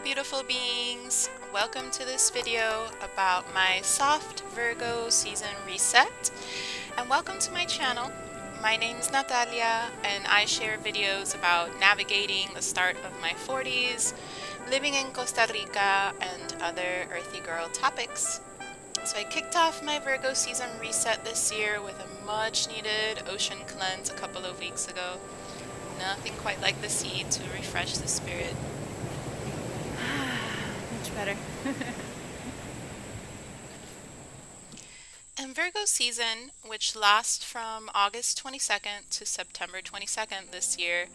beautiful beings. Welcome to this video about my soft Virgo season reset, and welcome to my channel. My name is Natalia, and I share videos about navigating the start of my 40s, living in Costa Rica, and other earthy girl topics. So I kicked off my Virgo season reset this year with a much needed ocean cleanse a couple of weeks ago. Nothing quite like the sea to refresh the spirit. Much better. And Virgo season, which lasts from August 22nd to September 22nd this year,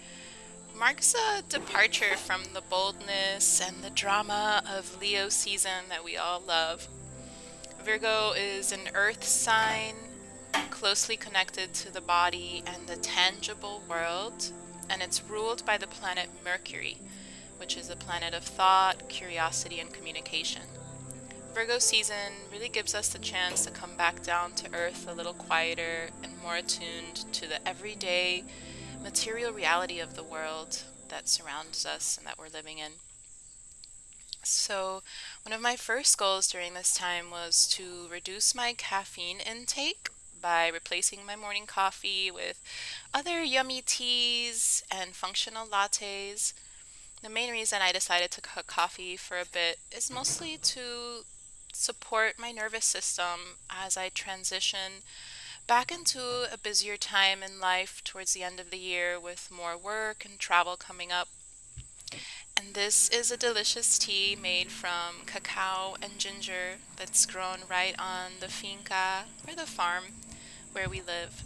marks a departure from the boldness and the drama of Leo season that we all love. Virgo is an earth sign closely connected to the body and the tangible world, and it's ruled by the planet Mercury, which is a planet of thought, curiosity, and communication. Virgo season really gives us the chance to come back down to earth a little quieter and more attuned to the everyday material reality of the world that surrounds us and that we're living in. So, one of my first goals during this time was to reduce my caffeine intake by replacing my morning coffee with other yummy teas and functional lattes. The main reason I decided to cut coffee for a bit is mostly to support my nervous system as I transition back into a busier time in life towards the end of the year with more work and travel coming up. And this is a delicious tea made from cacao and ginger that's grown right on the finca or the farm where we live.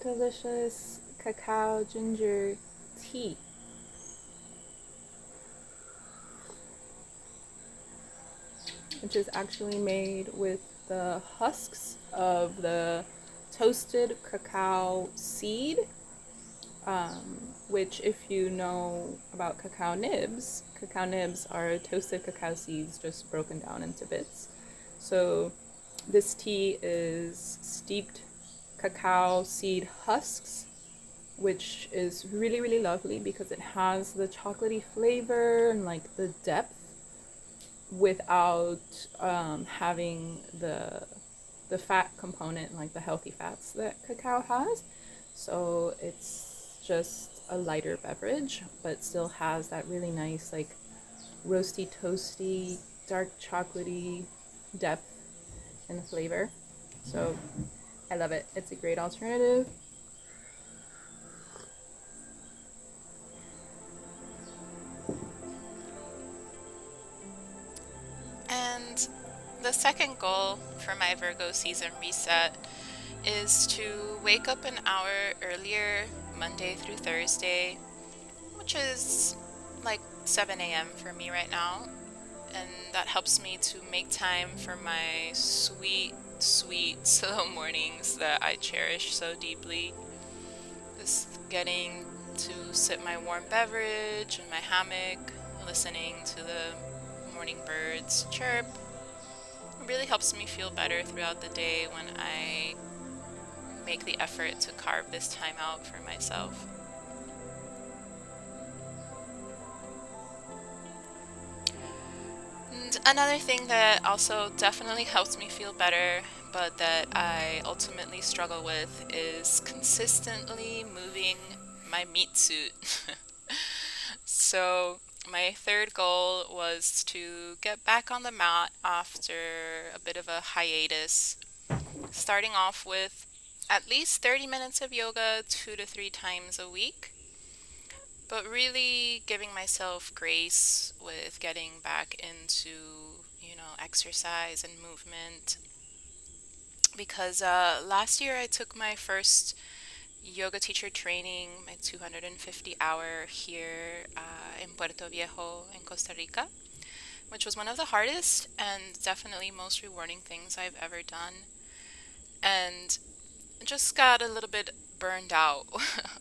Delicious cacao ginger tea. Which is actually made with the husks of the toasted cacao seed, which, if you know about cacao nibs are toasted cacao seeds just broken down into bits. So this tea is steeped cacao seed husks, which is really, really lovely because it has the chocolatey flavor and like the depth without having the fat component, like the healthy fats that cacao has. So it's just a lighter beverage, but still has that really nice, like, roasty, toasty, dark chocolatey depth in the flavor. So I love it. It's a great alternative. And the second goal for my Virgo season reset is to wake up an hour earlier Monday through Thursday, which is like 7 a.m. for me right now. And that helps me to make time for my sweet, sweet slow mornings that I cherish so deeply. Just getting to sip my warm beverage in my hammock, listening to the morning birds chirp. It really helps me feel better throughout the day when I make the effort to carve this time out for myself. And another thing that also definitely helps me feel better, but that I ultimately struggle with, is consistently moving my meat suit. So, my third goal was to get back on the mat after a bit of a hiatus, starting off with at least 30 minutes of yoga 2 to 3 times a week, but really giving myself grace with getting back into, exercise and movement. Because last year I took my first yoga teacher training, my 250-hour here in Puerto Viejo in Costa Rica, which was one of the hardest and definitely most rewarding things I've ever done. And just got a little bit burned out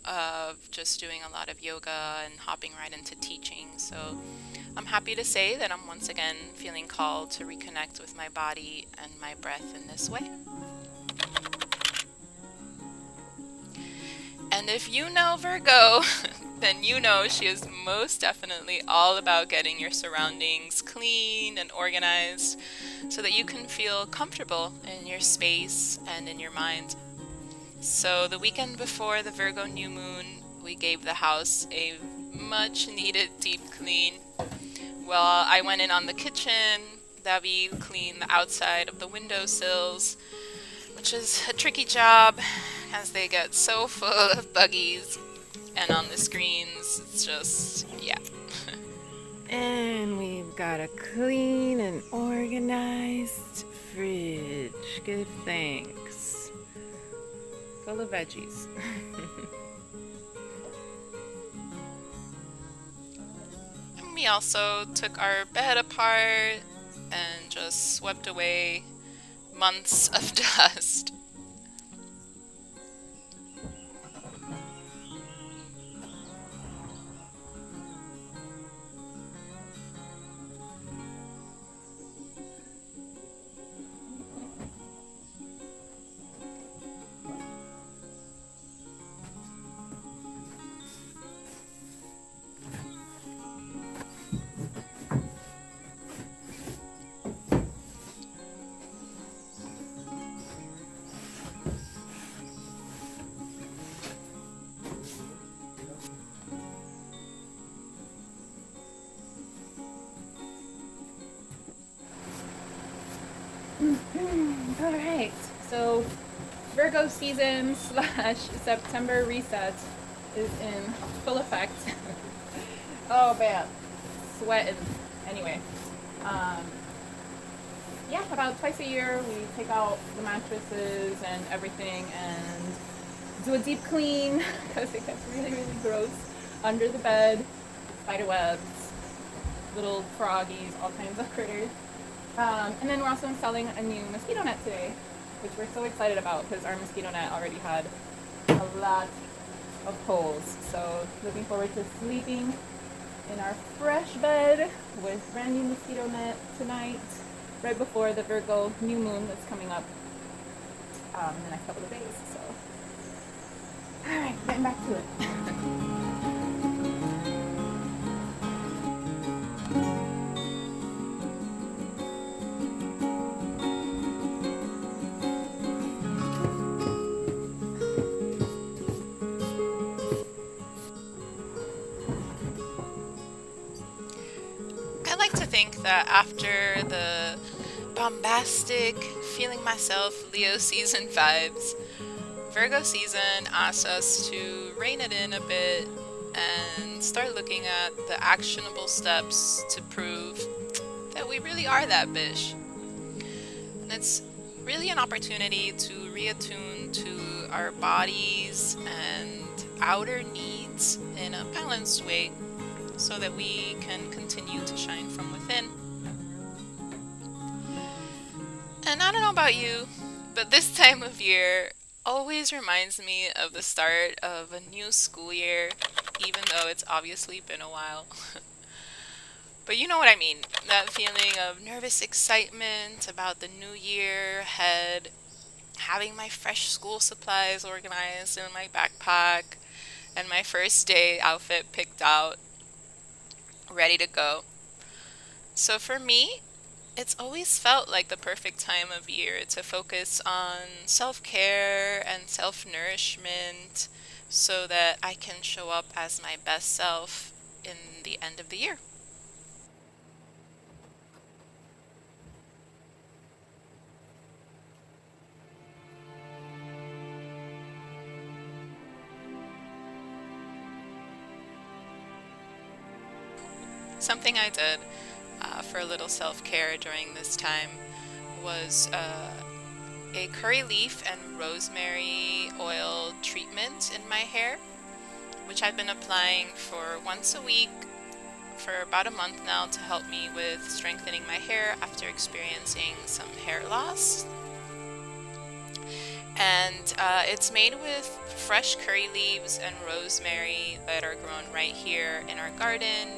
of just doing a lot of yoga and hopping right into teaching. So I'm happy to say that I'm once again feeling called to reconnect with my body and my breath in this way. And if you know Virgo, then you know she is most definitely all about getting your surroundings clean and organized so that you can feel comfortable in your space and in your mind. So, the weekend before the Virgo new moon, we gave the house a much needed deep clean. Well, I went in on the kitchen, Davi cleaned the outside of the windowsills, which is a tricky job as they get so full of buggies. And on the screens, it's just, yeah. And we've got a clean and organized fridge. Give thanks. Full of veggies. And we also took our bed apart and just swept away months of dust. All right. So Virgo season slash September reset is in full effect. Oh man, sweating. Anyway, um, yeah, about twice a year we take out the mattresses and everything and do a deep clean because it gets really, really gross under the bed, spider webs, little froggies, all kinds of critters. And then we're also installing a new mosquito net today, which we're so excited about because our mosquito net already had a lot of holes. So looking forward to sleeping in our fresh bed with brand new mosquito net tonight, right before the Virgo new moon that's coming up in the next couple of days. So, all right, getting back to it. I like to think that after the bombastic, feeling myself Leo season vibes, Virgo season asks us to rein it in a bit and start looking at the actionable steps to prove that we really are that bitch. And it's really an opportunity to reattune to our bodies and outer needs in a balanced way so that we can continue to shine from within. And I don't know about you, but this time of year always reminds me of the start of a new school year, even though it's obviously been a while. But you know what I mean. That feeling of nervous excitement about the new year ahead, having my fresh school supplies organized in my backpack, and my first day outfit picked out, ready to go. So for me, it's always felt like the perfect time of year to focus on self care and self nourishment so that I can show up as my best self in the end of the year. Something I did for a little self care during this time was a curry leaf and rosemary oil treatment in my hair, which I've been applying for once a week for about a month now to help me with strengthening my hair after experiencing some hair loss. And it's made with fresh curry leaves and rosemary that are grown right here in our garden,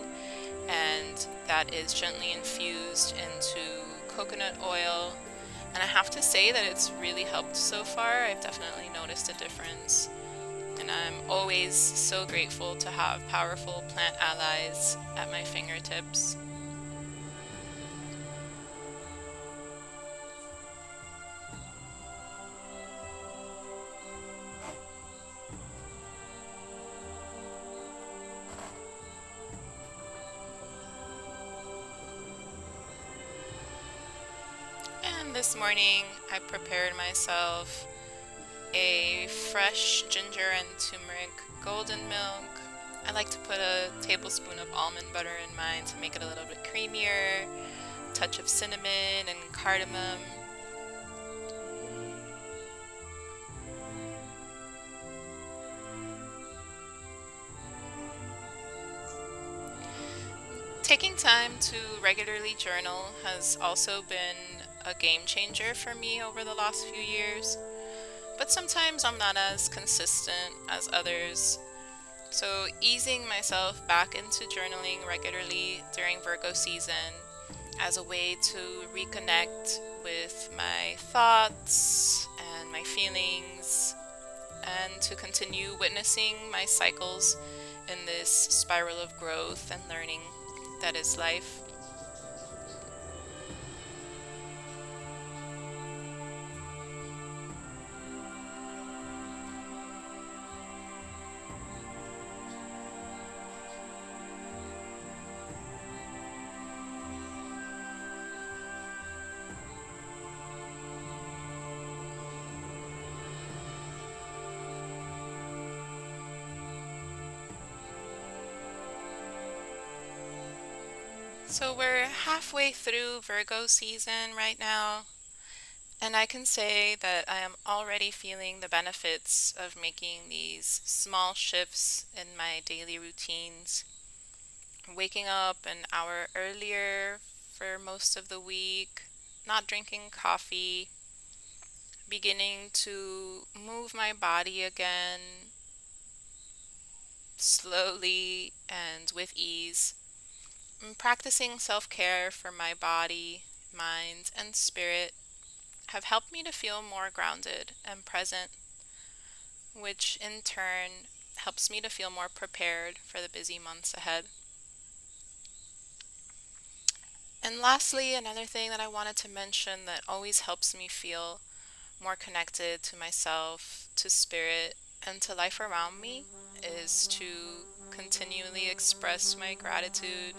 and that is gently infused into coconut oil. And I have to say that it's really helped so far. I've definitely noticed a difference. And and I'm always so grateful to have powerful plant allies at my fingertips. And this morning I prepared myself a fresh ginger and turmeric golden milk. I like to put a tablespoon of almond butter in mine to make it a little bit creamier, a touch of cinnamon and cardamom. Taking time to regularly journal has also been a game changer for me over the last few years, but sometimes I'm not as consistent as others. So, easing myself back into journaling regularly during Virgo season as a way to reconnect with my thoughts and my feelings, and to continue witnessing my cycles in this spiral of growth and learning that is life. So we're halfway through Virgo season right now, and I can say that I am already feeling the benefits of making these small shifts in my daily routines. Waking up an hour earlier for most of the week, not drinking coffee, beginning to move my body again slowly and with ease, and practicing self-care for my body, mind, and spirit have helped me to feel more grounded and present, which in turn helps me to feel more prepared for the busy months ahead. And lastly, another thing that I wanted to mention that always helps me feel more connected to myself, to spirit, and to life around me is to continually express my gratitude,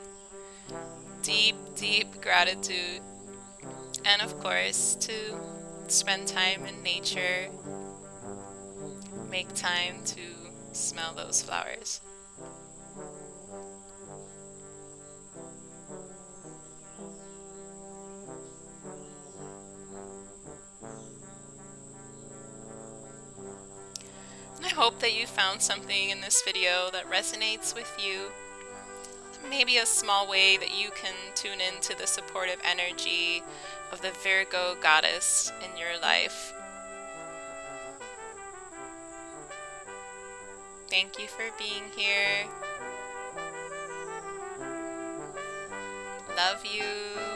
deep, deep gratitude, and of course, to spend time in nature, make time to smell those flowers. And I hope that you found something in this video that resonates with you. Maybe a small way that you can tune into the supportive energy of the Virgo goddess in your life. Thank you for being here. Love you.